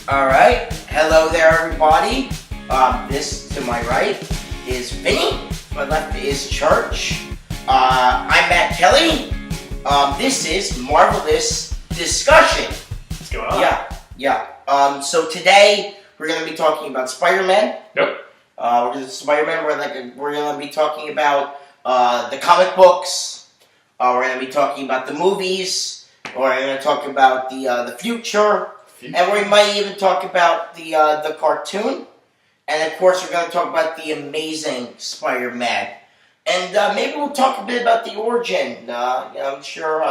All right. Hello there, everybody. This to my right is Vinny. To my left is Church. I'm Matt Kelly. This is Marvelous Discussion. What's going on? Yeah. So today we're going to be talking about Spider-Man. Nope. We're going to be talking about the comic books. We're going to be talking about the movies. We're going to talk about the future. And we might even talk about the cartoon. And of course, we're going to talk about the Amazing Spider-Man. And maybe we'll talk a bit about the origin. I'm sure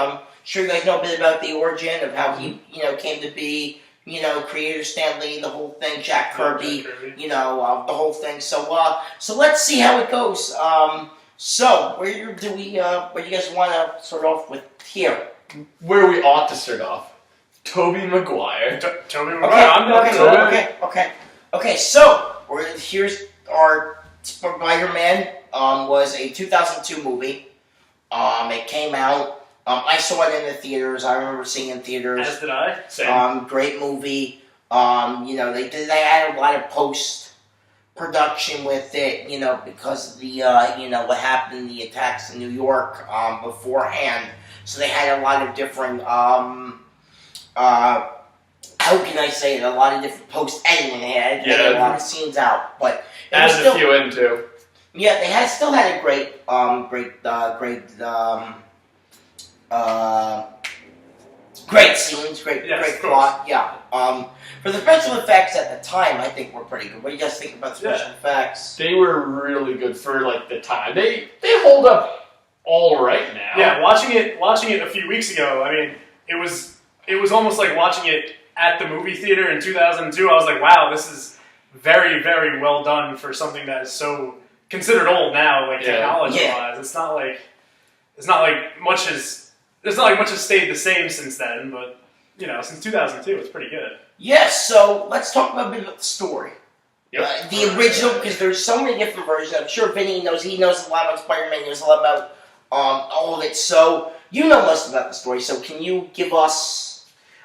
you guys know a bit about the origin of how he, came to be. Creator Stan Lee, the whole thing, Jack Kirby, the whole thing. So let's see how it goes. So where do you guys want to start off with here? Where we ought to start off. Tobey Maguire. Tobey Maguire. I'm down. Okay. So here's our Spider-Man. Was a 2002 movie. It came out. I saw it in the theaters. I remember seeing it in theaters. As did I. Same. Great movie. They had a lot of post production with it. Because of the what happened, the attacks in New York beforehand. So they had a lot of different. How can I say it? A lot of different post-editing. They had a lot of scenes out, but added a few in too. Yeah, they still had a great scenes, great plot. Yeah. For the special effects at the time, I think were pretty good. What do you guys think about special effects? They were really good for the time. They hold up all right now. Yeah, watching it a few weeks ago. I mean, it was almost like watching it at the movie theater in 2002. I was like, wow, this is very, very well done for something that is so considered old now, technology-wise. It's not like much has stayed the same since then, but since 2002, it's pretty good. Yes. So let's talk a bit about the story. Yep. The original, because there's so many different versions. I'm sure Vinny knows. He knows a lot about Spider-Man. He knows a lot about all of it. So you know most about the story. So can you give us?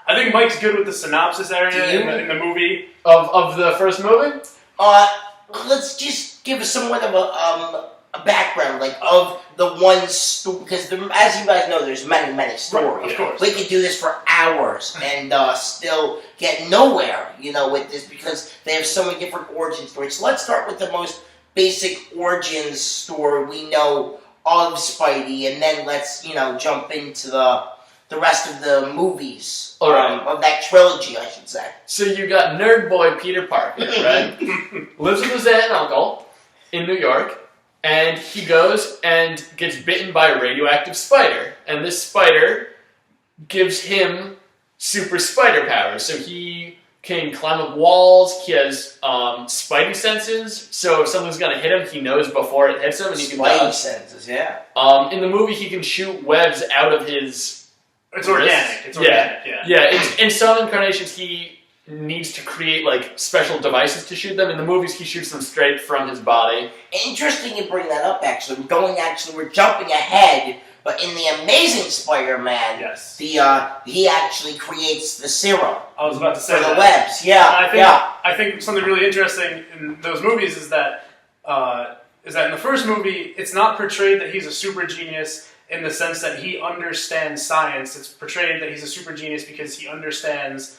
I think Mike's good with the synopsis area in the movie of the first movie. Let's just give us somewhat of a background, of the one story, because as you guys know, there's many stories. Right, of course. We could do this for hours and still get nowhere, with this, because they have so many different origin stories. So let's start with the most basic origin story we know of Spidey, and then let's, jump into the rest of the movies of that trilogy, I should say. So you got nerd boy Peter Parker, right? Lives with his aunt and uncle in New York, and he goes and gets bitten by a radioactive spider. And this spider gives him super spider powers. So he can climb up walls, he has spidey senses, so if something's going to hit him, he knows before it hits him, and he can dodge. Spidey senses, yeah. In the movie, he can shoot webs out of his... It's organic. Yeah. In some incarnations, he needs to create special devices to shoot them. In the movies, he shoots them straight from his body. Interesting you bring that up. Actually, we're jumping ahead. But in the Amazing Spider-Man, yes, he actually creates the serum. I was about to say for the webs. Yeah, I think something really interesting in those movies is that in the first movie, it's not portrayed that he's a super genius in the sense that he understands science. It's portrayed that he's a super genius because he understands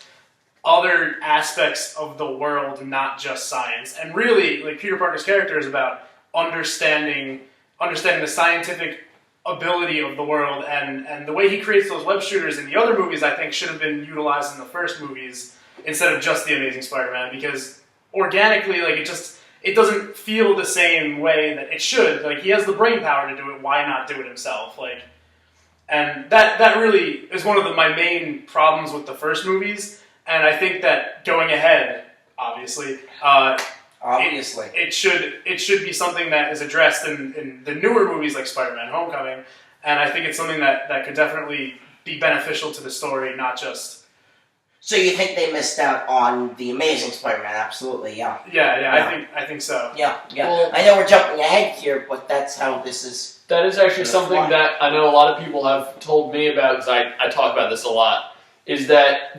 other aspects of the world, not just science. And really, Peter Parker's character is about understanding the scientific ability of the world, and the way he creates those web shooters in the other movies, I think, should have been utilized in the first movies instead of just the Amazing Spider-Man, because organically, it doesn't feel the same way that it should. He has the brain power to do it. Why not do it himself? And that really is one of my main problems with the first movies. And I think that going ahead, obviously, it should be something that is addressed in the newer movies like Spider-Man: Homecoming. And I think it's something that could definitely be beneficial to the story, not just. So you think they missed out on the Amazing Spider-Man? Absolutely, yeah. Yeah. I think so. Yeah. Well, I know we're jumping ahead here, but that's how this is. That is actually something that I know a lot of people have told me about, because I talk about this a lot, is that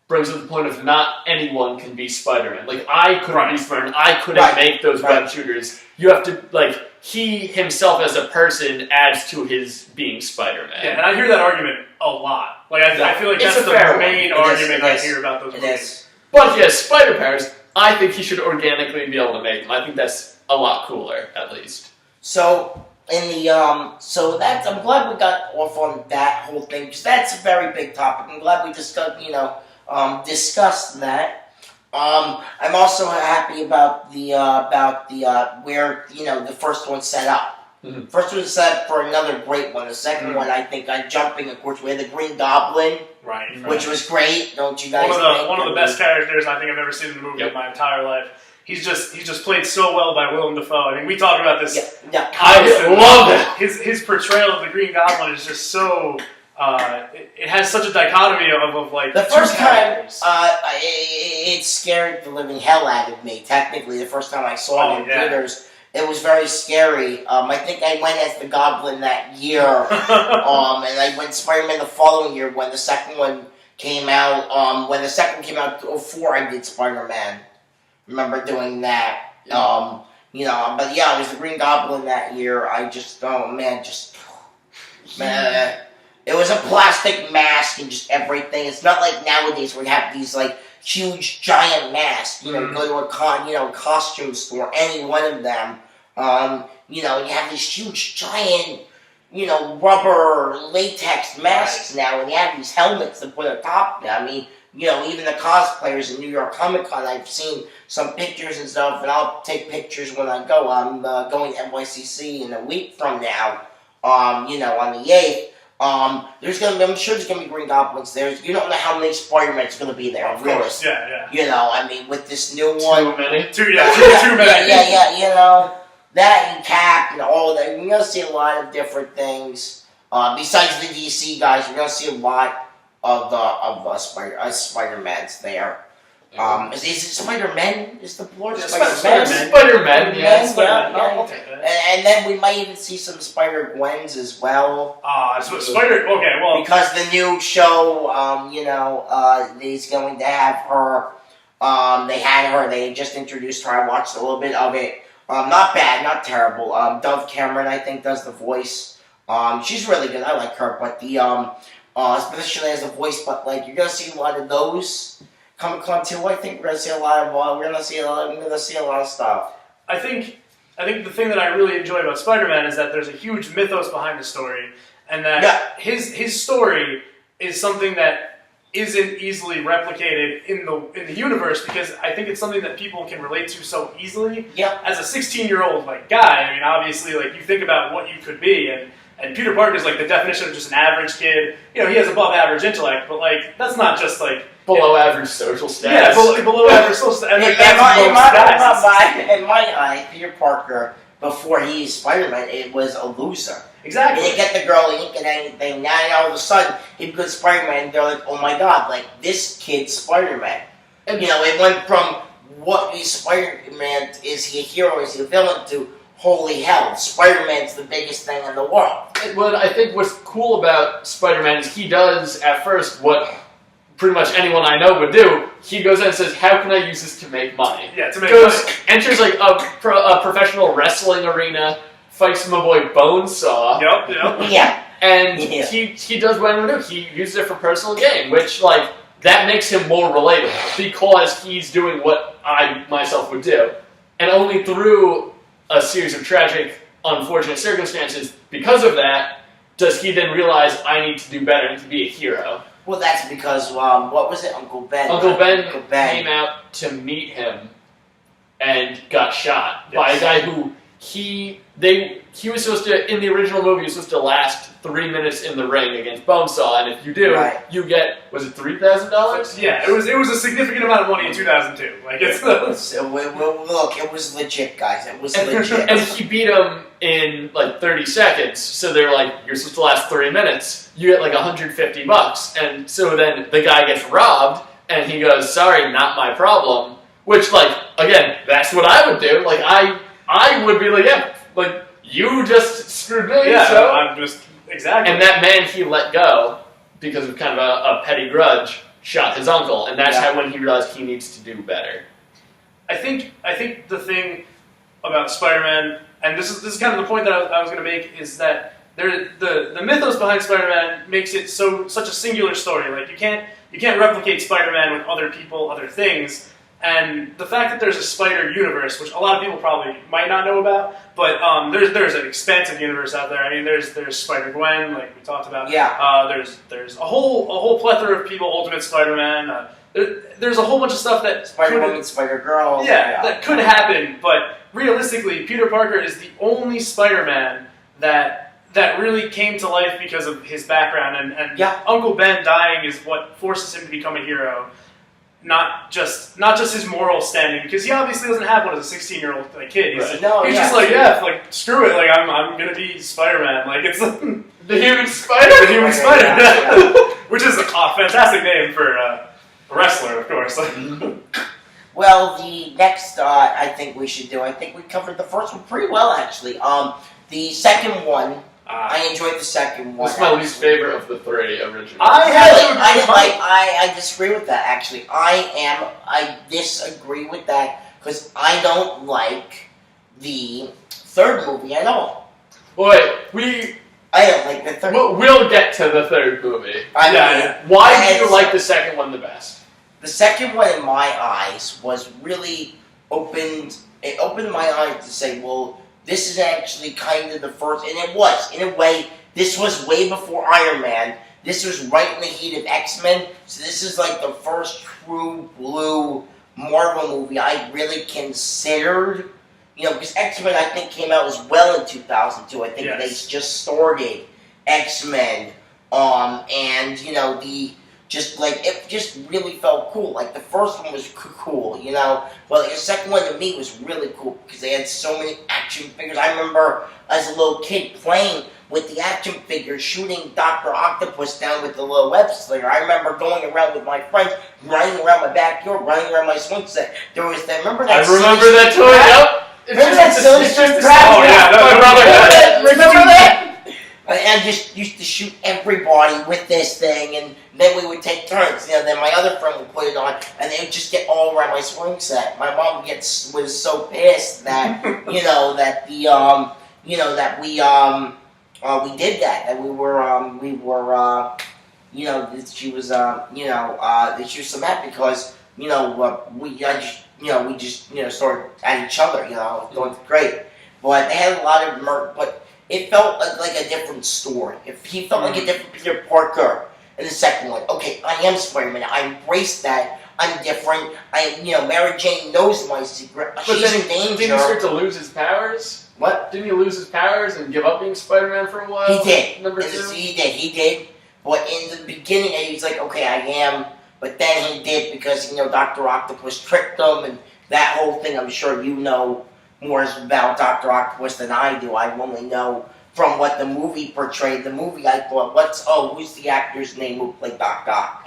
brings up the point of not anyone can be Spider-Man. Like, I couldn't Right. be Spider-Man. I couldn't Right. make those Right. web shooters. You have to, like, he himself as a person adds to his being Spider-Man. Yeah, and I hear that argument a lot. Like, I feel like It's that's a fair the one. main It is, argument it I is. hear about those It movies. is. But if he has spider powers, I think he should organically be able to make them. I think that's a lot cooler, at least. So in the so that's I'm glad we got off on that whole thing because that's a very big topic. I'm glad we discussed discussed that. I'm also happy about the where the first one set up. Mhm. First one set up for another great one. The second one, I think, jumping. Of course, we had the Green Goblin, Right. which was great. Don't you guys? One of the best characters I think I've ever seen in a movie Yep. in my entire life. He's just played so well by Willem Dafoe. I mean, we talk about this. Yeah. I love it. His portrayal of the Green Goblin is just so. It has such a dichotomy of like The two first time, characters. it scared the living hell out of me. Technically, the first time I saw it in yeah. theaters, it was very scary. I think I went as the Goblin that year, and I went Spider-Man the following year when the second one came out. When the second one came out, 2004, I did Spider-Man. Remember doing that. But yeah, it was the Green Goblin that year. I just, man. It was a plastic mask and just everything. It's not like nowadays where you have these like huge giant masks. You Mhm. go to a costume store, any one of them. You have these huge giant, rubber latex masks now, and you have these helmets to put atop them. I mean, even the cosplayers in New York Comic Con, I've seen some pictures and stuff, and I'll take pictures when I go. I'm going to NYCC in a week from now. On the 8th. I'm sure there's gonna be Green Goblins there. You don't know how many Spider-Man's gonna be there. Of really. course, yeah. I mean, with this new one. Too many. Too many. Yeah. That and Cap and all that. You're gonna see a lot of different things. Besides the DC guys, you're gonna see a lot of Spider-Mans there. Is it Spider-Man? Is the plural? Spider-Man. Spider-Man, yeah. Spider-Man. yeah. I'll take that. And then we might even see some Spider-Gwens as well. So Spider. Okay, well, Because the new show, he's going to have her. They had her. They just introduced her. I watched a little bit of it. Not bad, not terrible. Dove Cameron, I think, does the voice. She's really good. I like her. But especially as a voice. But like, you're gonna see a lot of those Comic-Con too. I think we're gonna see a lot of. We're gonna see a lot of stuff. I think the thing that I really enjoy about Spider-Man is that there's a huge mythos behind the story, and that his story is something that isn't easily replicated in the universe, because I think it's something that people can relate to so easily. Yeah. As a 16-year-old guy, I mean, obviously, you think about what you could be, and Peter Parker is the definition of just an average kid. He has above average intellect, but that's not just Below average social yeah, status. below average social status. And In that's most guys. in my eye, Peter Parker, before he's Spider-Man, it was a loser. He Exactly. didn't get the girl, he didn't get anything. Now all of a sudden, he becomes Spider-Man, they're like, oh my god, this kid's Spider-Man. And- It went from what is Spider-Man, is he a hero, is he a villain, to holy hell, Spider-Man's the biggest thing in the world. What I think what's cool about Spider-Man is he does, at first, what pretty much anyone I know would do. He goes in and says, how can I use this to make money? Yeah, to make Goes, money. enters a professional wrestling arena, fights my boy Bonesaw, Yep. Yeah. and Yeah. he does what I'm gonna do. He uses it for personal gain, which that makes him more relatable because he's doing what I myself would do, and only through a series of tragic, unfortunate circumstances because of that does he then realize I need to do better and to be a hero. Well, that's because, what was it? Uncle Ben. Uncle Ben Uncle Ben. came out to meet him and got shot Yes. by a guy who he was supposed to, in the original movie, he was supposed to last 3 minutes in the ring against Bonesaw, and if you do, Right. you get, was it $3,000? Yeah, it was a significant amount of money in 2002. So, look, it was legit, guys. It was legit. And he beat him in 30 seconds, so they're like, you're supposed to last 3 minutes. You get $150, and so then the guy gets robbed, and he goes, sorry, not my problem. Which, again, that's what I would do. I would be you just screwed me, Yeah, so... I'm just exactly. And that man he let go because of kind of a petty grudge shot his uncle, and that's Yeah. how when he realized he needs to do better. I think the thing about Spider-Man, and this is kind of the point that I was going to make, is that the mythos behind Spider-Man makes it such a singular story. Like you can't replicate Spider-Man with other people, other things. And the fact that there's a Spider universe, which a lot of people probably might not know about, but there's an expansive universe out there. I mean, there's Spider-Gwen, like we talked about. Yeah. There's a whole plethora of people. Ultimate Spider-Man. There's a whole bunch of stuff that Spider-Woman, Spider-Girl. that could happen. But realistically, Peter Parker is the only Spider-Man that really came to life because of his background, and Yeah. Uncle Ben dying is what forces him to become a hero. Not just his moral standing, because he obviously doesn't have one as a 16-year-old kid. He's, Right. No, he's yeah. just like, like screw it, like I'm gonna be Spider-Man, like it's the The Human Spider? Human Spider, Yeah. which is a fantastic name for a wrestler, of course. Well, the next I think we should do. I think we covered the first one pretty well, actually. The second one, I enjoyed the second one. This is my least favorite of the three originally. I disagree with that. Actually, I disagree with that because I don't like the third movie at all. Wait, I don't like the third. we'll get to the third movie. I mean, yeah. Why do you like the second one the best? The second one, in my eyes, was really opened. It opened my eyes to say, well, this is actually kind of the first, and it was in a way. This was way before Iron Man. This was right in the heat of X-Men. So this is like the first true blue Marvel movie I really considered. You know, because X-Men I think came out as well in 2002. I think Yes. they just started X-Men, and you know it just really felt cool. Like the first one was cool, you know. Well, the second one to me was really cool because they had so many action figures. I remember as a little kid playing with the action figures, shooting Dr. Octopus down with the little web slinger. I remember going around with my friends, running around my backyard, running around my swing set. Remember that? I remember that toy. Yep. Remember that silly it's just string a trap? oh, yeah, my brother had it. Remember that? And I just used to shoot everybody with this thing, and then we would take turns. You know, then my other friend would put it on, and they would just get all around my swing set. My mom was so pissed that we did that she was so mad because we just started at each other. It was great, but they had a lot of murder, but. It felt like a different story. He felt like a different Peter Parker in the second one. Okay, I am Spider-Man. I embrace that. I'm different. Mary Jane knows my secret. But She's then in danger. Didn't he start to lose his powers? What? Didn't he lose his powers and give up being Spider-Man for a while? He did. Number two? He did. But in the beginning, he was like, okay, I am. But then he did because, Dr. Octopus tricked him and that whole thing. I'm sure you know more about Dr. Octopus than I do. I only know from what the movie portrayed. The movie, I thought, who's the actor's name who played Doc Ock?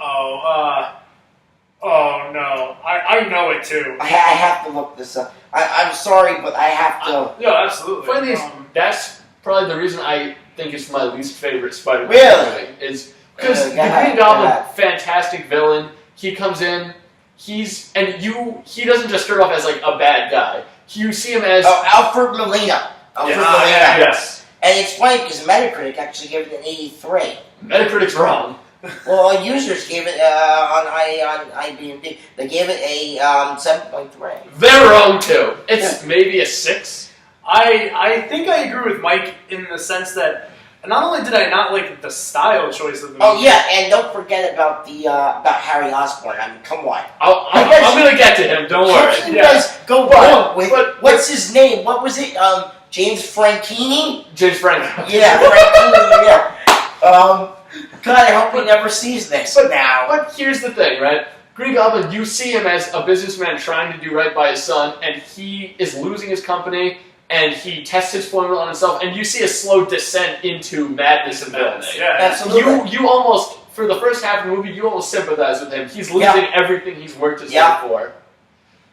Oh no, I know it too. I have to look this up. I'm sorry, but I have to. No, absolutely. Funny thing is, that's probably the reason I think it's my least favorite Spider-Man Really? movie. Is because the Go ahead, Green go Goblin, ahead. fantastic villain. He comes in, he doesn't just start off as like a bad guy. You see him as Alfred Molina. yes. And it's funny because Metacritic actually gave it an 83. Metacritic's wrong. Well, users gave it on IMDb. They gave it a 7.3. They're wrong too. It's maybe a 6. I think I agree with Mike in the sense that not only did I not like the style choice of the movie. Oh yeah, and don't forget about the about Harry Osborn. I mean, come on. I'm gonna get to him. Don't worry. You guys go But- wrong with but- what's his name? What was it? James Franchini? James Franco. Yeah, Franchini. Yeah. God, I hope he never sees this. Now. But here's the thing, right? Green Goblin, you see him as a businessman trying to do right by his son, and he is losing his company, and he tests his formula on himself, and you see a slow descent into madness and villainy. Yeah, Absolutely. You almost, for the first half of the movie, you almost sympathize with him. He's losing everything he's worked his life for.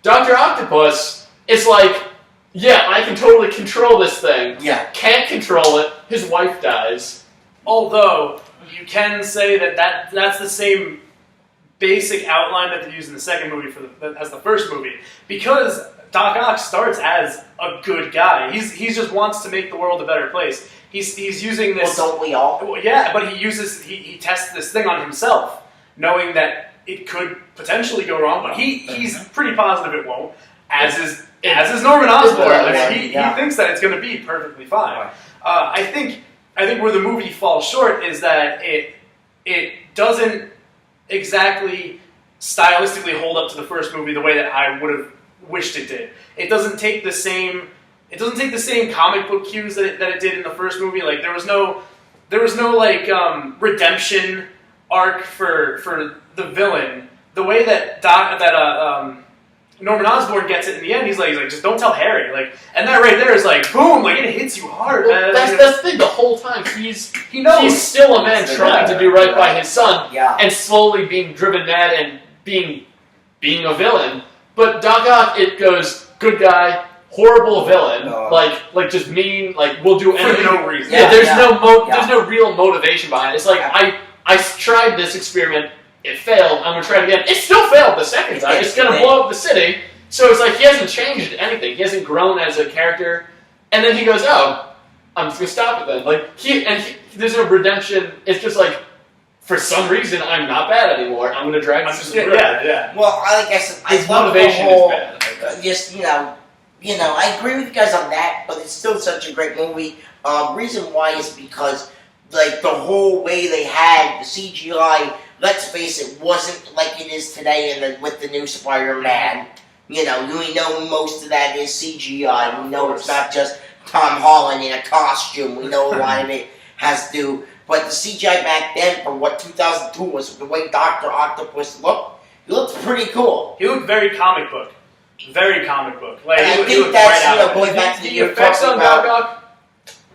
Dr. Octopus, it's like, yeah, I can totally control this thing. Yeah. Can't control it. His wife dies. Although you can say that's the same basic outline that they use in the second movie as the first movie, because Doc Ock starts as a good guy. He just wants to make the world a better place. He's using this. Well, don't we all? Well, yeah, but he tests this thing on himself, knowing that it could potentially go wrong, but he's pretty positive it won't. As is Norman Osborn. I mean, he thinks that it's going to be perfectly fine. Right. I think where the movie falls short is that it doesn't exactly stylistically hold up to the first movie the way that I would have wished it did. It doesn't take the same comic book cues that it did in the first movie. Like there was no like redemption arc for the villain. The way that Norman Osborn gets it in the end, he's like, just don't tell Harry. Like, and that right there is like, boom, like it hits you hard, man. That's the thing. The whole time he knows he's still a man trying to do right by his son, and slowly being driven mad and being a villain. But Doc Ock, it goes good guy, horrible villain, like just mean, like we'll do anything for no reason. There's no real motivation behind it. It's like I tried this experiment. It failed. I'm going to try it again. It still failed the second time. It's going to blow up the city. So it's like he hasn't changed anything. He hasn't grown as a character. And then he goes, oh, I'm just going to stop it then. Like there's no redemption. It's just like, for some reason, I'm not bad anymore. I'm going to drag this through. Yeah. Well, like I said, his motivation is bad. Just, I agree with you guys on that, but it's still such a great movie. Reason why is because, like, the whole way they had the CGI, let's face it, wasn't like it is today with the new Spider-Man. We know most of that is CGI. We know it's not just Tom Holland in a costume. We know a lot of it has to. But the CGI back then, for what 2002 was, the way Dr. Octopus looked, he looked pretty cool. He looked very comic book. Very comic book. Like, I think that's, going back to the effects on Doc Ock.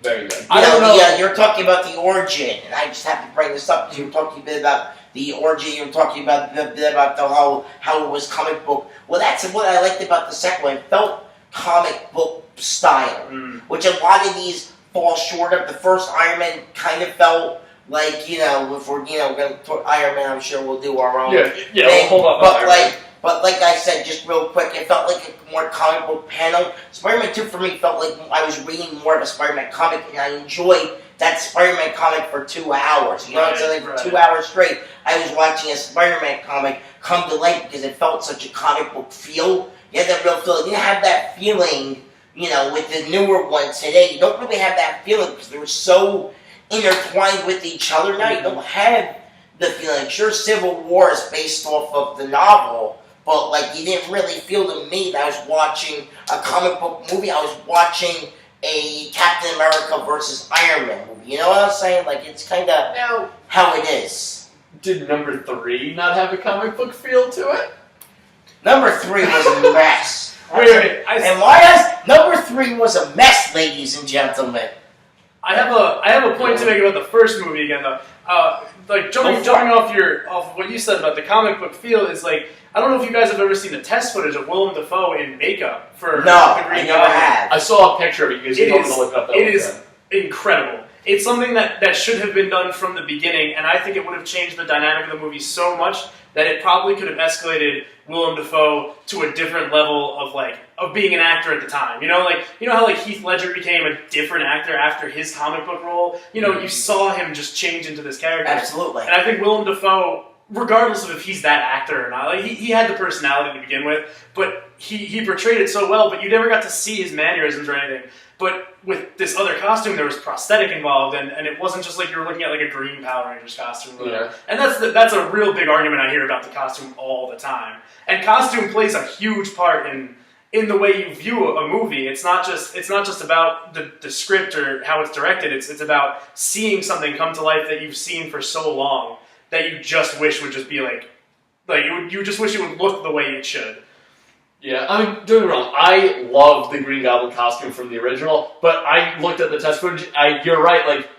Very good. I don't know. You're talking about the origin, and I just have to bring this up because you were talking a bit about the origin. You were talking about how it was comic book. Well, that's what I liked about the second one. It felt comic book style, which a lot of these fall short of. The first Iron Man kind of felt like, if we're going to put Iron Man, I'm sure we'll do our own thing. We'll hold up. But like I said, just real quick, it felt like a more comic book panel. Spider-Man 2 for me felt like I was reading more of a Spider-Man comic, and I enjoyed that Spider-Man comic for 2 hours. You know what I'm saying? For 2 hours straight, I was watching a Spider-Man comic come to life because it felt such a comic book feel. You had that real feel. You didn't have that feeling, with the newer ones today. You don't really have that feeling because they were so intertwined with each other now. You don't have the feeling. Sure, Civil War is based off of the novel, but, like, you didn't really feel to me that I was watching a comic book movie. I was watching a Captain America versus Iron Man movie. You know what I'm saying? Like, it's kind of how it is. Did number 3 not have a comic book feel to it? Number 3 was a mess. Wait. And why does number 3 was a mess, ladies and gentlemen? I have a point to make about the first movie again, though. Jumping off what you said about the comic book feel is like, I don't know if you guys have ever seen the test footage of Willem Dafoe in makeup for the Green I never Goblin. have. I saw a picture of it. You guys can look it up. It is incredible. It's something that should have been done from the beginning, and I think it would have changed the dynamic of the movie so much that it probably could have escalated Willem Dafoe to a different level of being an actor at the time. You know how Heath Ledger became a different actor after his comic book role? You saw him just change into this character. Absolutely. And I think Willem Dafoe, regardless of if he's that actor or not, like he had the personality to begin with, but he portrayed it so well, but you never got to see his mannerisms or anything. But with this other costume, there was prosthetic involved, and it wasn't just like you were looking at like a green Power Rangers costume. Yeah. And that's a real big argument I hear about the costume all the time. And costume plays a huge part in the way you view a movie. It's not just about the script or how it's directed. It's about seeing something come to life that you've seen for so long that you just wish would just be like you just wish it would look the way it should. Yeah, I mean, don't get me wrong, I love the Green Goblin costume from the original, but I looked at the test footage, you're right, like,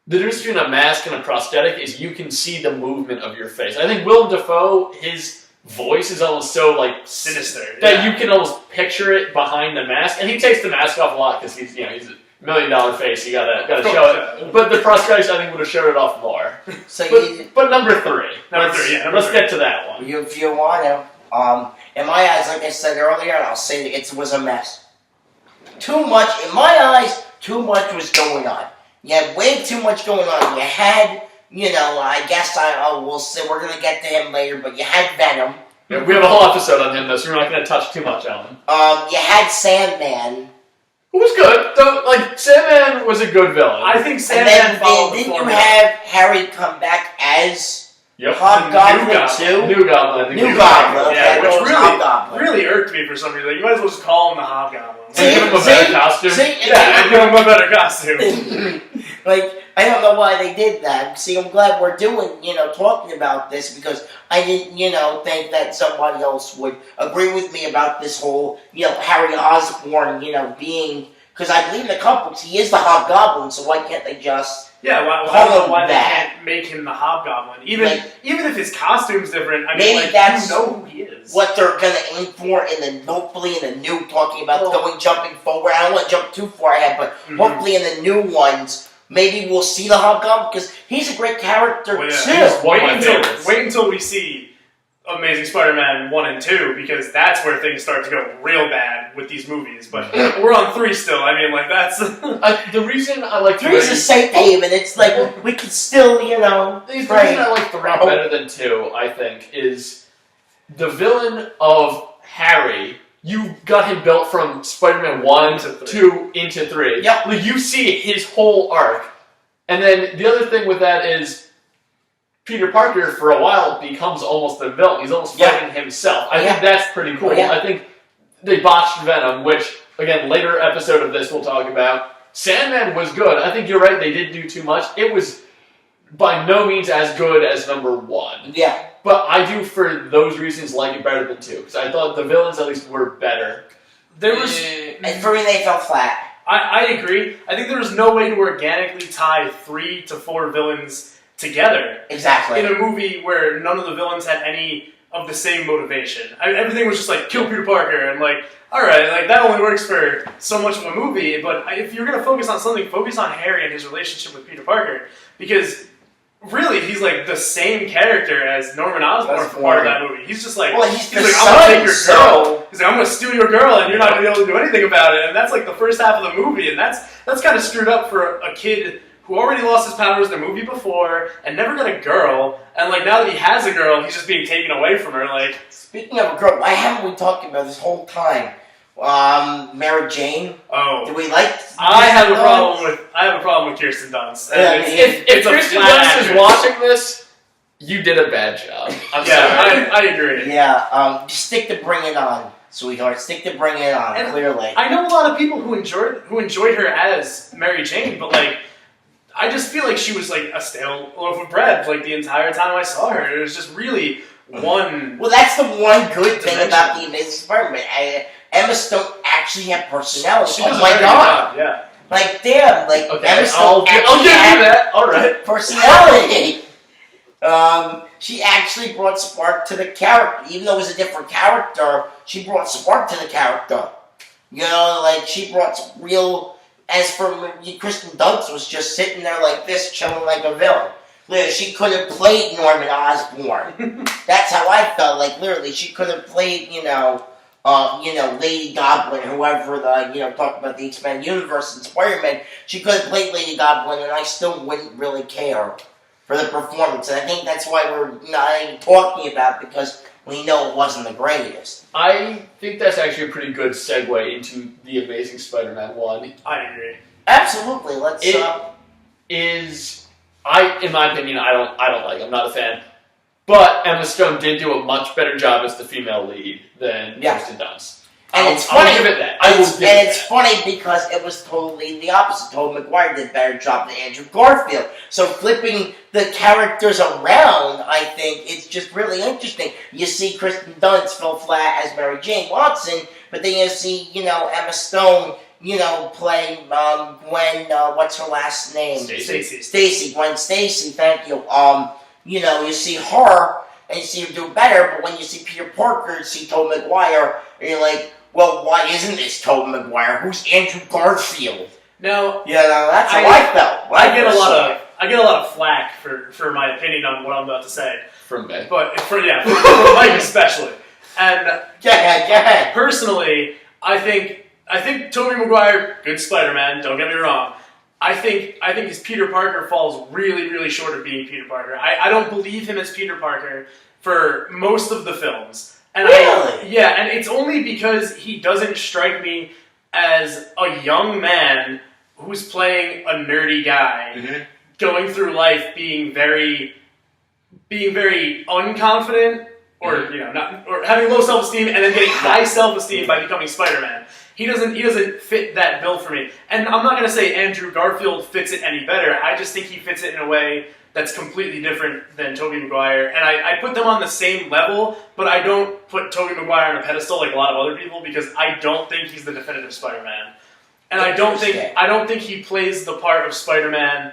the difference between a mask and a prosthetic is you can see the movement of your face. I think Willem Dafoe, his voice is almost so, like, sinister, that you can almost picture it behind the mask, and he takes the mask off a lot because he's $1 million face. You gotta Of course, show yeah. it. But the prosthetics, I think, would have showed it off more. So you, But number 3. Number three, yeah, number Let's three. get to that one. if you want to, in my eyes, like I said earlier, and I'll say it was a mess. Too much, in my eyes, too much was going on. You had way too much going on. You had, I guess we'll say we're gonna get to him later, but you had Venom. Yeah, we have a whole episode on him, though, so we're not going to touch too much on him. You had Sandman. Who was good. Sandman was a good villain. I think And Sandman followed the didn't you formula. have Harry come back as Yep. Hobgoblin too? New Goblin, I think. New Goblin, okay, Yeah, I which know it's Hobgoblin. really irked me for some reason. Like, you might as well just call him the Hobgoblin. And give him a better costume. Yeah, give him a better costume. Like, I don't know why they did that. See, I'm glad we're doing, talking about this because I didn't, think that somebody else would agree with me about this whole, Harry Osborn, being, because I believe in the comic books he is the Hobgoblin, so why can't they just Yeah, I Call don't know him why they that. can't make him the Hobgoblin. Even Like- even if his costume's different, I Maybe mean, like, that's you know who he is. what they're gonna aim for hopefully in the new, talking about jumping forward. I don't want to jump too far ahead, but Mhm. hopefully in the new ones, maybe we'll see the Hobgoblin because he's a great character Well, yeah, too. he's one of my Wait favorites. until we see Amazing Spider-Man 1 and 2, because that's where things start to go real bad with these movies. But we're on 3 still. I mean, like, that's... The reason I like Three's a safe haven. It's like we could still, The reason pray. I like 3 better than 2, I think, is the villain of Harry. You got him built from Spider-Man 1 To 3. 2 into 3. Yep. Like, you see his whole arc. And then the other thing with that is Peter Parker, for a while, becomes almost a villain. He's almost Yeah. fighting himself. I Yeah. think that's pretty cool. Yeah. I think they botched Venom, which, again, later episode of this we'll talk about. Sandman was good. I think you're right, they did do too much. It was by no means as good as number 1. Yeah. But I do, for those reasons, like it better than 2. Because I thought the villains, at least, were better. There was... And for me, they fell flat. I agree. I think there was no way to organically tie 3 to 4 villains together Exactly. in a movie where none of the villains had any of the same motivation. Everything was just like, kill Peter Parker, and like, alright, like, that only works for so much of a movie, but if you're gonna focus on something, focus on Harry and his relationship with Peter Parker, because really, he's like the same character as Norman Osborn That's for part of boring. that movie. He's just like, Well, he's the like, I'm gonna son, take your so- girl. He's like, I'm gonna steal your girl, and you're not gonna be able to do anything about it. And that's like the first half of the movie, and that's kind of screwed up for a kid who already lost his powers the movie before and never got a girl. And like now that he has a girl, he's just being taken away from her. Like, Speaking of a girl, why haven't we talked about this whole time? Mary Jane. oh. Do we like? I have a problem with Kirsten Dunst. And Yeah, it's- If it's a Kristen flat Dunst is actress. watching this, you did a bad job. I'm Yeah, sorry. I agree. Yeah. Just stick to Bring It On, sweetheart. Stick to Bring It On. And Clearly. I know a lot of people who enjoyed her as Mary Jane, but like, I just feel like she was like a stale loaf of bread like the entire time I saw her. It was just really one. Well, that's the one good thing Dimension. about the Amazing Spider-Man. Emma Stone actually had personality. She Oh does a my very good god! job, yeah. Like damn! Like Okay, Emma Stone I'll give actually you had that. All right. personality. She actually brought spark to the character, even though it was a different character. She brought spark to the character. Like she brought real. As for Kristen Dunst, was just sitting there like this, chilling like a villain. Literally, she could have played Norman Osborn. That's how I felt. Like literally, she could have played, Lady Goblin, whoever talk about the expanded universe and Spider-Man. She could have played Lady Goblin, and I still wouldn't really care for the performance. And I think that's why we're not even talking about it, because we know it wasn't the greatest. I think that's actually a pretty good segue into The Amazing Spider-Man 1. I agree. Absolutely. Let's. In my opinion, I don't like it. I'm not a fan. But Emma Stone did do a much better job as the female lead than Yeah. Kirsten Dunst. And I'll- it's funny. I'll give it that. I will give And it it's that. funny because it was totally the opposite. Tobey Maguire did a better job than Andrew Garfield. So flipping the characters around, I think it's just really interesting. You see Kristen Dunst fell flat as Mary Jane Watson, but then you see, Emma Stone, play Gwen. What's her last name? Stacey. Gwen Stacy. Thank you. You see her and you see her do better, but when you see Peter Parker, you see Tobey Maguire, and you're like, well, why isn't this Tobey Maguire? Who's Andrew Garfield? Now, Yeah, no, that's how I felt. when I get a first lot saw it. of I get a lot of flack for my opinion on what I'm about to say, From me. but for Mike especially. And Go ahead. personally, I think Tobey Maguire, good Spider-Man. Don't get me wrong. I think his Peter Parker falls really, really short of being Peter Parker. I don't believe him as Peter Parker for most of the films. And Really? and it's only because he doesn't strike me as a young man who's playing a nerdy guy Mhm. going through life being very unconfident or not or having low self-esteem and then getting high self-esteem by becoming Spider-Man. He doesn't fit that bill for me. And I'm not going to say Andrew Garfield fits it any better. I just think he fits it in a way that's completely different than Tobey Maguire. And I put them on the same level, but I don't put Tobey Maguire on a pedestal like a lot of other people because I don't think he's the definitive Spider-Man. And I don't think he plays the part of Spider-Man.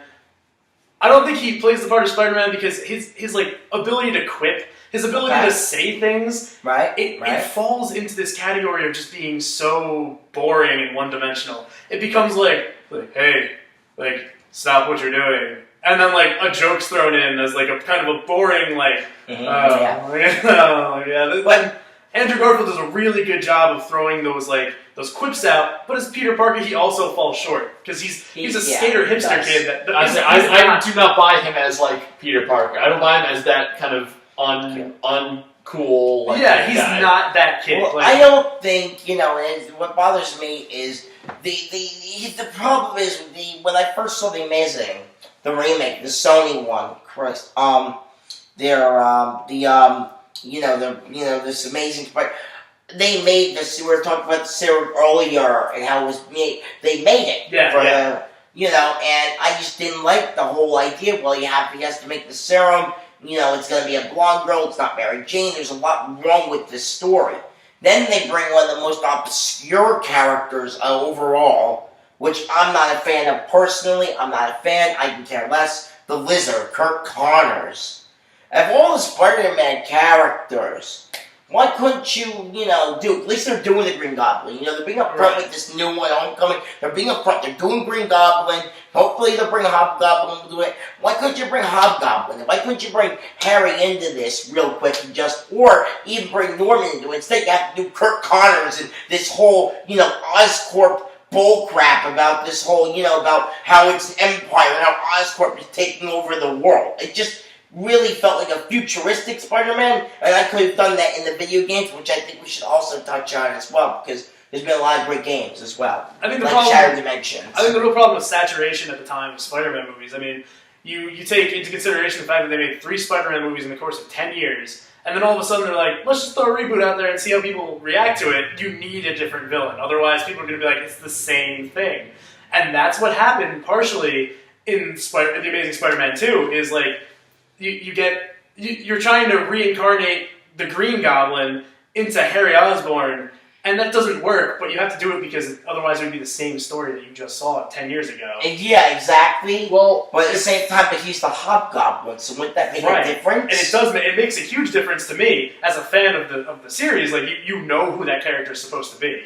I don't think he plays the part of Spider-Man because his like ability to quip, his ability to say things, it falls into this category of just being so boring and one-dimensional. It becomes like hey, like stop what you're doing, and then like a joke's thrown in as like a kind of a boring like When Andrew Garfield does a really good job of throwing those quips out, but as Peter Parker, he also falls short because he's a skater hipster kid. I do not buy him as like Peter Parker. I don't buy him as that kind of uncool. Like, he's guy. not that kid. Well, I don't think and what bothers me is the problem is when I first saw The Amazing, the remake, the Sony one, Christ, this amazing part. They made this. We were talking about the serum earlier and how it was made. They made it. And I just didn't like the whole idea. Well, he has to make the serum. It's going to be a blonde girl. It's not Mary Jane. There's a lot wrong with this story. Then they bring one of the most obscure characters overall, which I'm not a fan of personally. I'm not a fan. I can care less. The Lizard, Kirk Connors. Of all the Spider-Man characters, why couldn't you, do, at least they're doing the Green Goblin. They're being upfront with this new one, Homecoming. They're being upfront. They're doing Green Goblin. Hopefully they'll bring Hobgoblin to do it. Why couldn't you bring Hobgoblin? Why couldn't you bring Harry into this real quick or even bring Norman into it? Instead you have to do Kirk Connors and this whole, Oscorp bullcrap about this whole, about how it's Empire and how Oscorp is taking over the world. It just really felt like a futuristic Spider-Man, and I could have done that in the video games, which I think we should also touch on as well, because there's been a lot of great games as well. I think Shattered Dimensions. I think the real problem was saturation at the time of Spider-Man movies. I mean, you take into consideration the fact that they made 3 Spider-Man movies in the course of 10 years, and then all of a sudden they're like, let's just throw a reboot out there and see how people react to it. You need a different villain. Otherwise, people are going to be like, it's the same thing. And that's what happened partially in The Amazing Spider-Man 2, is like, you're trying to reincarnate the Green Goblin into Harry Osborn, and that doesn't work, but you have to do it because otherwise it would be the same story that you just saw 10 years ago. Yeah, exactly. Well, but at the same time, but he's the Hobgoblin, so wouldn't that make a difference? And it makes a huge difference to me as a fan of the series. Like, you know who that character is supposed to be,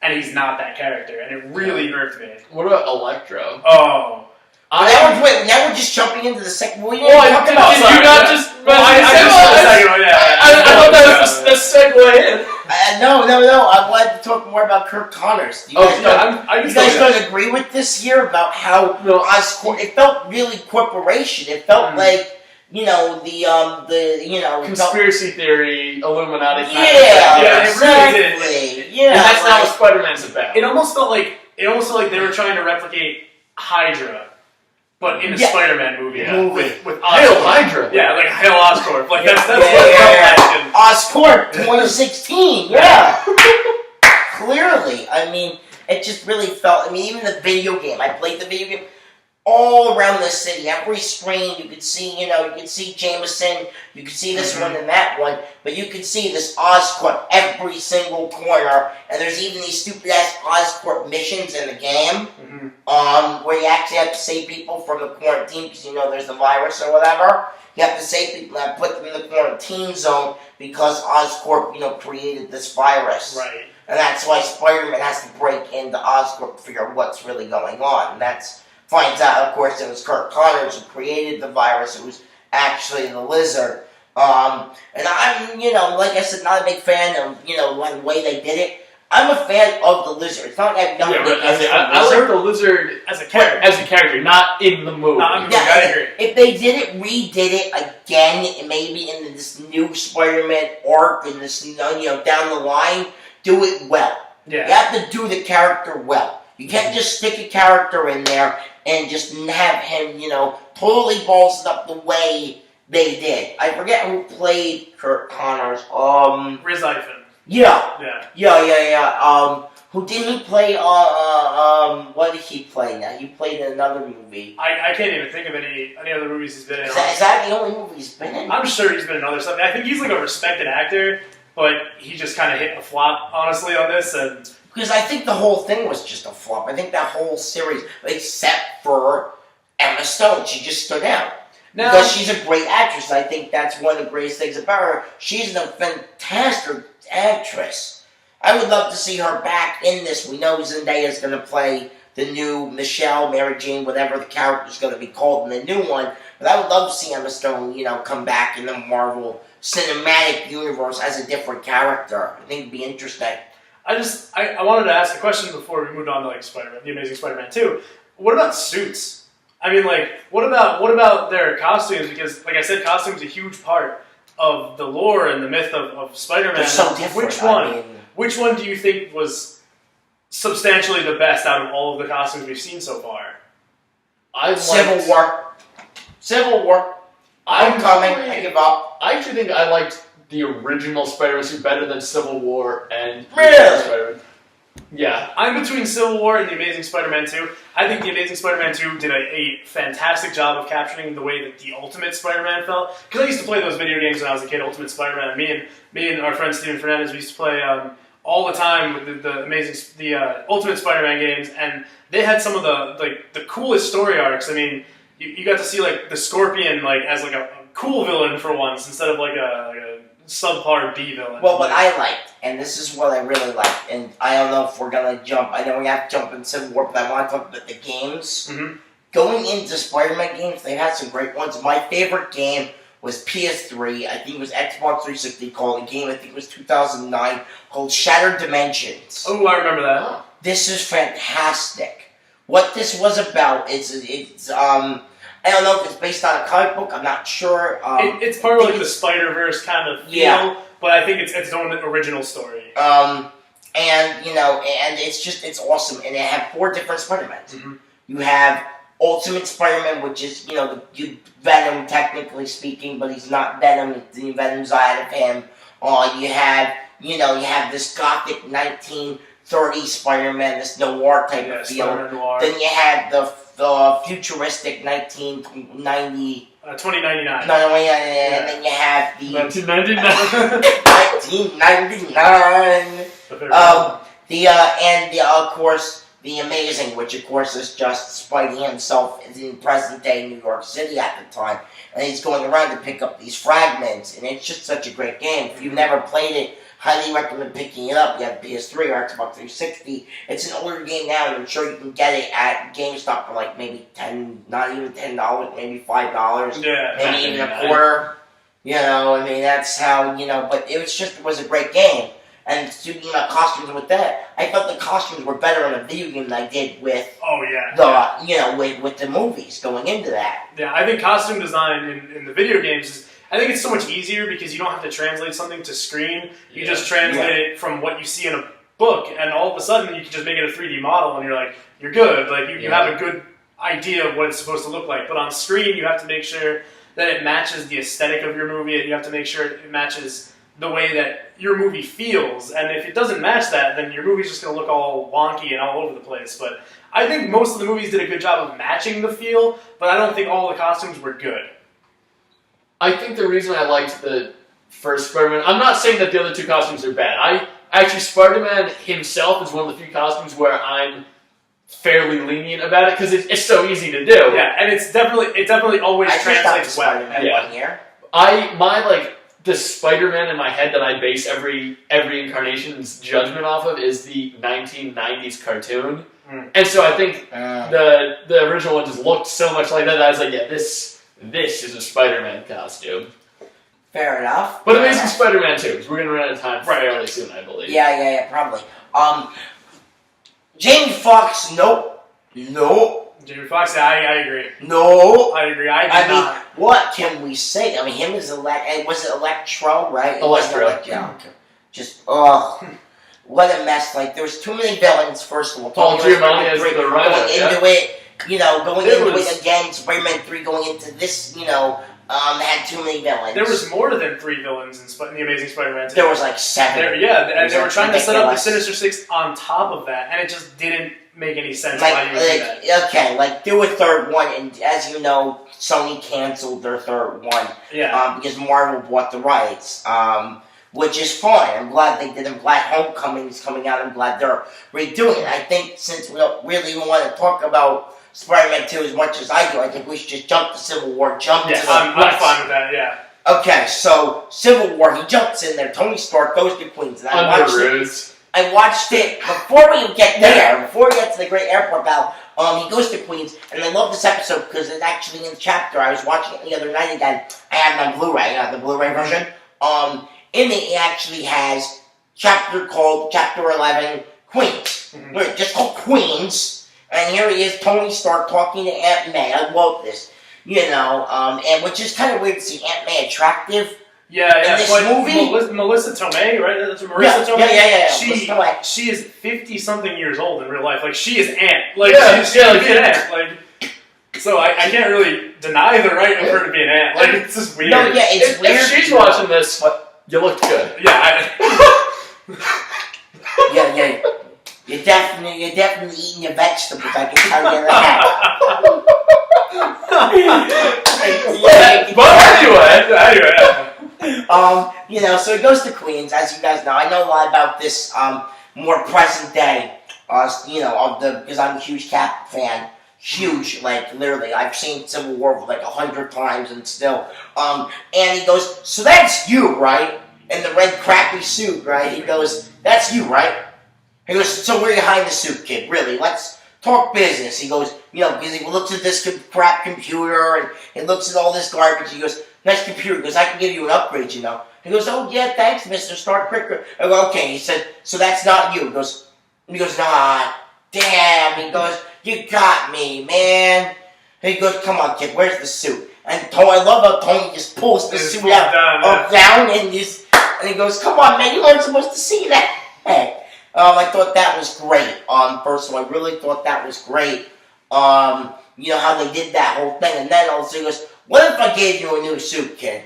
and he's not that character, and it really irked me. What about Electro? Oh. Now we're just jumping into the second. I thought that was the segue in. No. I wanted to talk more about Kirk Connors. You guys don't agree with this here about how Oscorp? It felt really corporation. It felt like conspiracy theory, Illuminati. Exactly. Yeah, and that's not what Spider-Man's about. It almost felt like they were trying to replicate Hydra. But in a Spider-Man movie with Oscorp. Hail Hydra! Yeah, like Hail Oscorp. Like that's Oscorp 2016, Clearly. I mean, it just really felt, even the video game, I played the video game, all around the city. Every screen you could see, you could see Jameson, you could see this one and that one, but you could see this Oscorp every single corner, and there's even these stupid-ass Oscorp missions in the game, where you actually have to save people from the quarantine because, there's the virus or whatever. You have to save people and put them in the quarantine zone because Oscorp, created this virus. Right. And that's why Spider-Man has to break into Oscorp to figure out what's really going on. And finds out, of course, it was Kirk Connors who created the virus. It was actually the Lizard. And I'm, like I said, not a big fan of, the way they did it. I'm a fan of the Lizard. It's not like I like the Lizard as a character, not in the movie. I agree. If they redid it again, maybe in this new Spider-Man arc, in this, down the line, do it well. Yeah. You have to do the character well. You can't just stick a character in there and just have him, totally balls it up the way they did. I forget who played Kirk Connors. Riz Ifan. Yeah. Who didn't he play? What did he play now? He played in another movie. I can't even think of any other movies he's been in. Is that the only movie he's been in? I'm sure he's been in other stuff. I think he's like a respected actor, but he just kind of hit a flop, honestly, on this. And because I think the whole thing was just a flop. I think that whole series, except for Emma Stone, she just stood out. now, Because she's a great actress. I think that's one of the greatest things about her. She's a fantastic actress. I would love to see her back in this. We know Zendaya's going to play the new Michelle, Mary Jane, whatever the character's going to be called in the new one. But I would love to see Emma Stone, come back in the Marvel Cinematic Universe as a different character. I think it'd be interesting. I wanted to ask a question before we moved on to Spider-Man, the Amazing Spider-Man 2. What about suits? I mean, what about their costumes? Because, like I said, costumes are a huge part of the lore and the myth of Spider-Man. They're so different. Which one do you think was substantially the best out of all of the costumes we've seen so far? Civil War. I'm coming. I give up. I actually think I liked the original Spider-Man suit better than Civil War and Really? Spider-Man. Yeah. I'm between Civil War and The Amazing Spider-Man 2. I think The Amazing Spider-Man 2 did a fantastic job of capturing the way that the Ultimate Spider-Man felt. Because I used to play those video games when I was a kid, Ultimate Spider-Man. Me and our friend Steven Fernandez, we used to play all the time with the Ultimate Spider-Man games, and they had some of the coolest story arcs. I mean, you got to see the Scorpion as a cool villain for once instead of a subpar B villain. Well, what I liked, and this is what I really liked, and I don't know if we're gonna jump. I know we have to jump in Civil War, but I want to talk about the games. Mm-hmm. Going into Spider-Man games, they had some great ones. My favorite game was PS3. I think it was Xbox 360 called a game. I think it was 2009 called Shattered Dimensions. Oh, I remember that. This is fantastic. What this was about is I don't know if it's based on a comic book. I'm not sure. It's part of the Spider-Verse kind of feel, but I think it's its own original story. And it's awesome. And they have 4 different Spider-Mans. Mm-hmm. You have Ultimate Spider-Man, which is Venom technically speaking, but he's not Venom. The Venom's out of him. You have this gothic 1930s Spider-Man, this noir type of feel. Noir. Then you have the futuristic 1990. 2099. No, and then you have the 1999. 1999. Of course the Amazing, which of course is just Spidey himself is in present day New York City at the time, and he's going around to pick up these fragments, and it's just such a great game. If you've never played it, highly recommend picking it up. You have PS3 or Xbox 360. It's an older game now, and I'm sure you can get it at GameStop for maybe not even $10, maybe $5. Yeah. Maybe even a quarter. That's how, but it was a great game. And speaking about costumes with that, I felt the costumes were better in a video game than I did with with the movies going into that. Yeah, I think costume design in the video games I think it's so much easier because you don't have to translate something to screen. You just translate it from what you see in a book, and all of a sudden you can just make it a 3D model, and you're good. You have a good idea of what it's supposed to look like. But on screen, you have to make sure that it matches the aesthetic of your movie, and you have to make sure it matches the way that your movie feels. And if it doesn't match that, then your movie's just going to look all wonky and all over the place. But I think most of the movies did a good job of matching the feel, but I don't think all the costumes were good. I think the reason I liked the first Spider-Man, I'm not saying that the other two costumes are bad. Actually, Spider-Man himself is one of the few costumes where I'm fairly lenient about it because it's so easy to do. Yeah, and it definitely always I just got the translates well. Spider-Man Yeah. one here. The Spider-Man in my head that I base every incarnation's judgment off of is the 1990s cartoon. And so I think the original one just looked so much like that I was like, yeah, this is a Spider-Man costume. Fair enough. But Amazing Spider-Man 2, because we're going to run out of time fairly soon, I believe. Yeah, probably. Jamie Foxx, nope. Jamie Foxx, I agree. No. I agree. I I did mean, not. what can we say? I mean, him as was it Electro, right? It wasn't Electro. Yeah. Just, what a mess. Like, there was too many villains, first of all. Paul Talking about Giamatti as Spider-Man 3, the Rhino, going into it, going It into was- it again, Spider-Man 3 going into this, had too many villains. There was more than 3 villains in the Amazing Spider-Man 2. There was like 7. And they were trying to set up the Sinister Six on top of that, and it just didn't make any sense why you would do that. Okay, do a third one, and as you know, Sony canceled their third one. Yeah. Because Marvel bought the rights, which is fine. I'm glad they did. I'm glad Homecoming is coming out. I'm glad they're redoing it. I think since we don't really want to talk about Spider-Man 2 as much as I do, I think we should just jump to Civil War. Yeah, I'm fine with that, yeah. Okay, so Civil War, he jumps in there. Tony Stark goes to Queens. And I watched it before we get there, before we get to the great airport battle. He goes to Queens, and I love this episode because it's actually in the chapter. I was watching it the other night again. I have it on Blu-ray, the Blu-ray version. In it actually has chapter called Chapter 11, Queens. Just called Queens. And here he is, Tony Stark, talking to Aunt May. I love this. And which is kind of weird to see Aunt May attractive. Yeah, in this movie? Melissa Tomei, right? That's Marissa Tomei. Yeah. She is 50-something years old in real life. Like, she is Aunt. Like, she's an Aunt. Like, so I can't really deny the right of her to be an aunt. Like, it's just weird. No, yeah, it's weird. If she's watching this, you looked good. Yeah. Yeah. You're definitely eating your vegetables. I can tell you that. But anyway. So he goes to Queens, as you guys know. I know a lot about this more present day, because I'm a huge Cap fan. Huge, like, literally. I've seen Civil War like 100 times and still. And he goes, so that's you, right? In the red crappy suit, right? He goes, that's you, right? He goes, so where are you hiding the suit, kid? Really, let's talk business. He goes, because he looks at this crap computer and he looks at all this garbage. He goes, nice computer. He goes, I can give you an upgrade, He goes, oh, yeah, thanks, Mr. Stark. I go, okay. He said, so that's not you. He goes, nah, damn. He goes, you got me, man. He goes, come on, kid, where's the suit? And I love how Tony just pulls the suit down, and he goes, come on, man, you weren't supposed to see that. I thought that was great. First of all, I really thought that was great. How they did that whole thing. And then also he goes, what if I gave you a new suit, kid?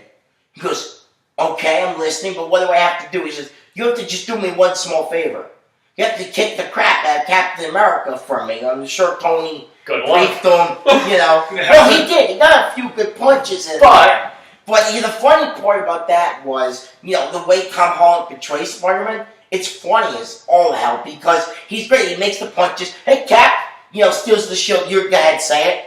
He goes, okay, I'm listening, but what do I have to do? He says, you have to just do me one small favor. You have to kick the crap out of Captain America from me. I'm sure Tony briefed him, Well, he did. He got a few good punches in there. But the funny part about that was, the way Tom Holland portrays Spider-Man, it's funny as all hell because he's great. He makes the punches. Hey, Cap, steals the shield. You go ahead, say it.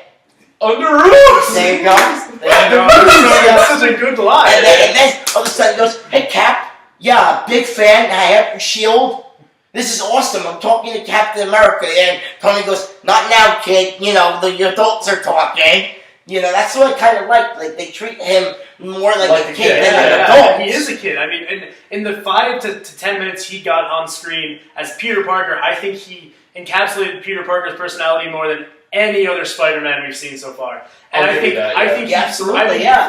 Under rules! There you go. That's such a good line. And then all of a sudden he goes, hey, Cap, yeah, big fan. I have your shield. This is awesome. I'm talking to Captain America. And Tony goes, not now, kid. The adults are talking. That's what I kind of like. Like, they treat him more like a kid than an adult. He is a kid. I mean, in the 5 to 10 minutes he got on screen as Peter Parker, I think he encapsulated Peter Parker's personality more than any other Spider-Man we've seen so far. And I think he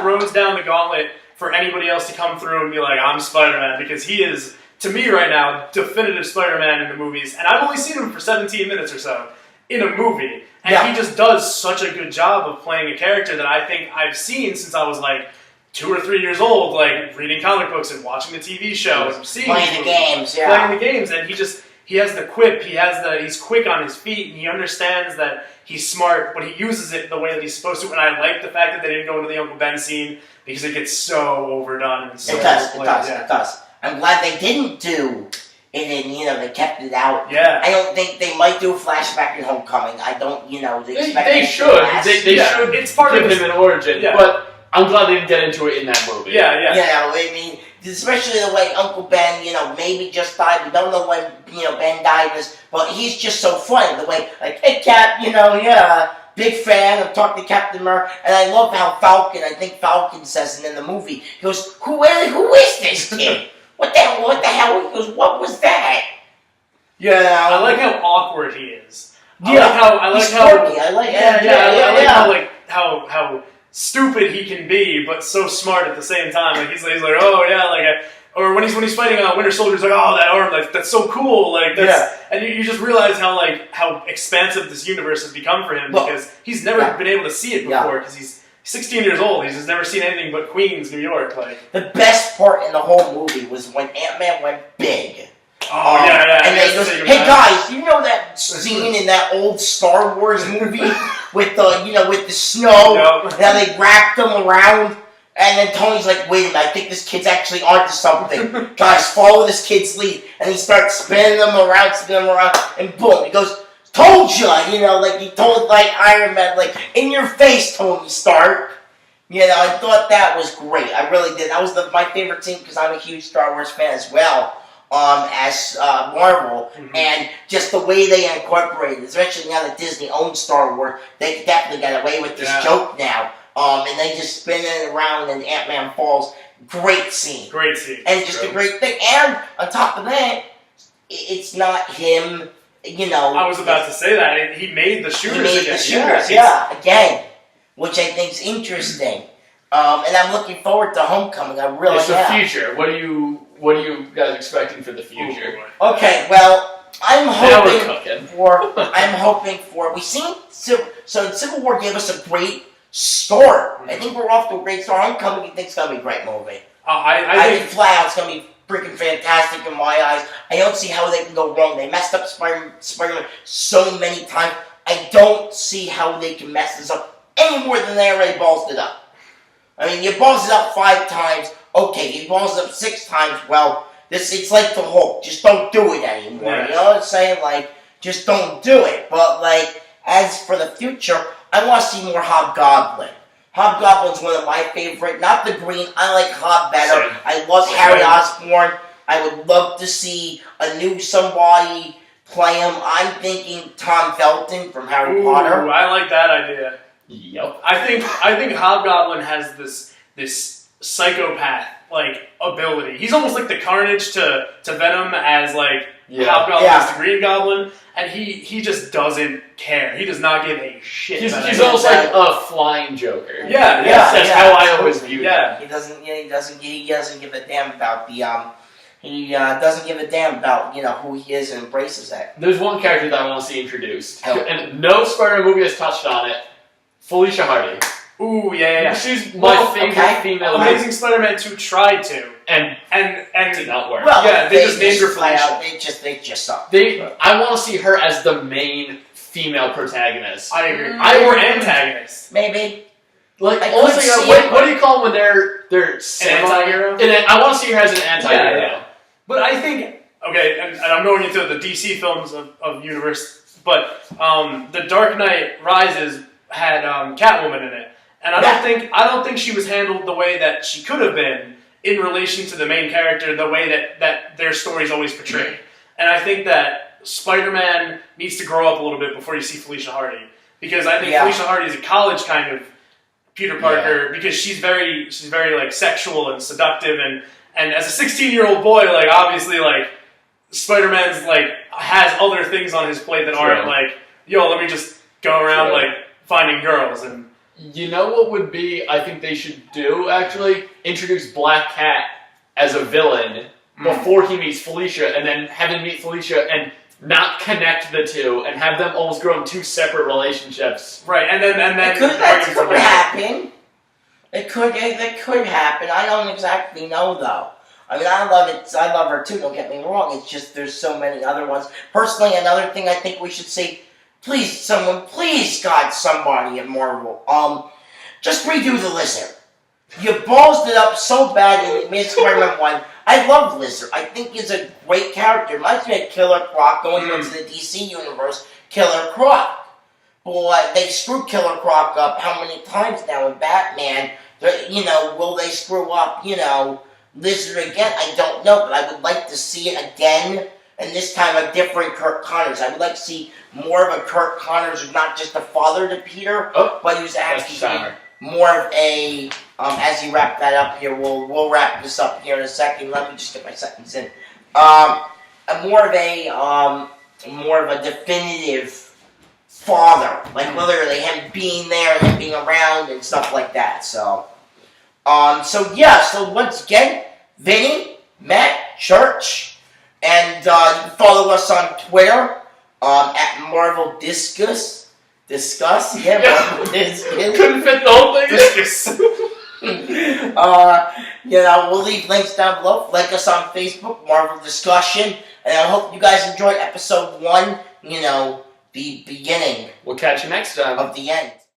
throws down the gauntlet for anybody else to come through and be like, I'm Spider-Man, because he is, to me right now, definitive Spider-Man in the movies. And I've only seen him for 17 minutes or so in a movie. And he just does such a good job of playing a character that I think I've seen since I was like 2 or 3 years old, like reading comic books and watching the TV show and seeing Playing the games, playing the games, and he has the quip, he's quick on his feet, and he understands that he's smart, but he uses it the way that he's supposed to. And I like the fact that they didn't go into the Uncle Ben scene because it gets so overdone and so It does. overplayed. It does. I'm glad they didn't do it, and they kept it out. Yeah. I don't think they might do a flashback in Homecoming. I don't, They should. They should It's part give of him an origin. Yeah. But I'm glad they didn't get into it in that movie. Yeah. I mean, especially the way Uncle Ben, maybe just died. We don't know when, Ben died, but he's just so funny. The way, like, hey, Cap, big fan. I'm talking to Captain America, and I love how Falcon. I think Falcon says it in the movie. He goes, "Who is this kid? What the hell?" He goes, "What was that?" Yeah, I like how awkward he is. He's quirky. I like how stupid he can be, but so smart at the same time. Like he's like, oh yeah, or when he's fighting Winter Soldier, he's like, oh, that arm, that's so cool, and you just realize how expansive this universe has become for him because he's never been able to see it before because he's 16 years old. He's just never seen anything but Queens, New York. The best part in the whole movie was when Ant-Man went big. Oh yeah. And they goes, "Hey guys, you know that scene in that old Star Wars movie with the snow? Yep. How they wrapped them around?" And then Tony's like, "Wait a minute, I think this kid's actually onto something. Guys, follow this kid's lead." And he starts spinning them around, and boom, he goes, "Told ya!" He told Iron Man, in your face, Tony Stark. I thought that was great. I really did. That was my favorite scene because I'm a huge Star Wars fan as well. As Marvel, and just the way they incorporated, especially now that Disney owns Star Wars, they definitely got away with this joke now. And they just spin it around and Ant-Man falls. Great scene. And just a great thing. And on top of that, it's not him, I was about to say that. He made the shooters again. He made the shooters, again. Which I think is interesting. And I'm looking forward to Homecoming. I really am. It's the future. What are you guys expecting for the future? Okay, well, I'm hoping for. Civil War gave us a great start. I think we're off to a great start. Homecoming, I think it's gonna be a great movie. I think flat out it's gonna be freaking fantastic in my eyes. I don't see how they can go wrong. They messed up Spider-Man so many times. I don't see how they can mess this up any more than they already ballsed it up. I mean, you balls it up 5 times. Okay, you balls it up 6 times. Well, it's like the Hulk. Just don't do it anymore. Yeah. You know what I'm saying? Just don't do it. But as for the future, I want to see more Hobgoblin. Hobgoblin's one of my favorite. Not the green. I like Hob better. Same. I love Harry Osborn. I would love to see a new somebody play him. I'm thinking Tom Felton from Harry Potter. I like that idea. Yep. I think Hobgoblin has this psychopath ability. He's almost like the Carnage to Venom as Hobgoblin is the Green Goblin, and he just doesn't care. He does not give a shit. He's almost like a flying Joker. Yeah. That's how I always viewed him. He doesn't give a damn about he doesn't give a damn about who he is and embraces that. There's one character that I want to see introduced, Oh. and no Spider-Man movie has touched on it. Felicia Hardy. Ooh, yeah. She's my favorite female. Amazing Spider-Man 2 tried to, and did not work. Well, they just named her Felicia. They just suck. I want to see her as the main female protagonist. I agree. Mm. Or antagonist. Maybe. Honestly, what do you call them when they're anti-hero? I want to see her as an anti-hero. Yeah. But I think and I'm going into the DC films of universe, but The Dark Knight Rises had Catwoman in it, and I don't think she was handled the way that she could have been in relation to the main character, the way that their stories always portray. And I think that Spider-Man needs to grow up a little bit before you see Felicia Hardy, because I think Felicia Hardy is a college kind of Peter Parker because she's very sexual and seductive, and as a 16-year-old boy, obviously Spider-Man's has other things on his plate that aren't let me just go around finding girls. And you know what would be, I think they should do, actually? Introduce Black Cat as a villain before he meets Felicia, and then have him meet Felicia and not connect the two, and have them almost grow in 2 separate relationships. Right, and then That could happen. It could happen. I don't exactly know though. I mean, I love it. I love her too. Don't get me wrong. It's just there's so many other ones. Personally, another thing I think we should see. Please, God, somebody at Marvel. Just redo the Lizard. You ballsed it up so bad in the Amazing Spider-Man 1. I love Lizard. I think he's a great character. Reminds me of Killer Croc going into the DC universe. Killer Croc. Boy, they screwed Killer Croc up how many times now in Batman? Will they screw up, Lizard again? I don't know, but I would like to see it again. And this time a different Kirk Connors. I would like to see more of a Kirk Connors who's not just a father to Peter, but who's actually more of a, as you wrap that up here, we'll wrap this up here in a second. Let me just get my sentence in. More of a definitive father. Like literally him being there, him being around and stuff like that. So once again, Vinny, Matt, Church, and you can follow us on Twitter at Marvel Discuss. Marvel Discuss. Couldn't fit the whole thing. Discus. We'll leave links down below. Like us on Facebook, Marvel Discussion, and I hope you guys enjoyed episode 1. The beginning. We'll catch you next time. Of the end.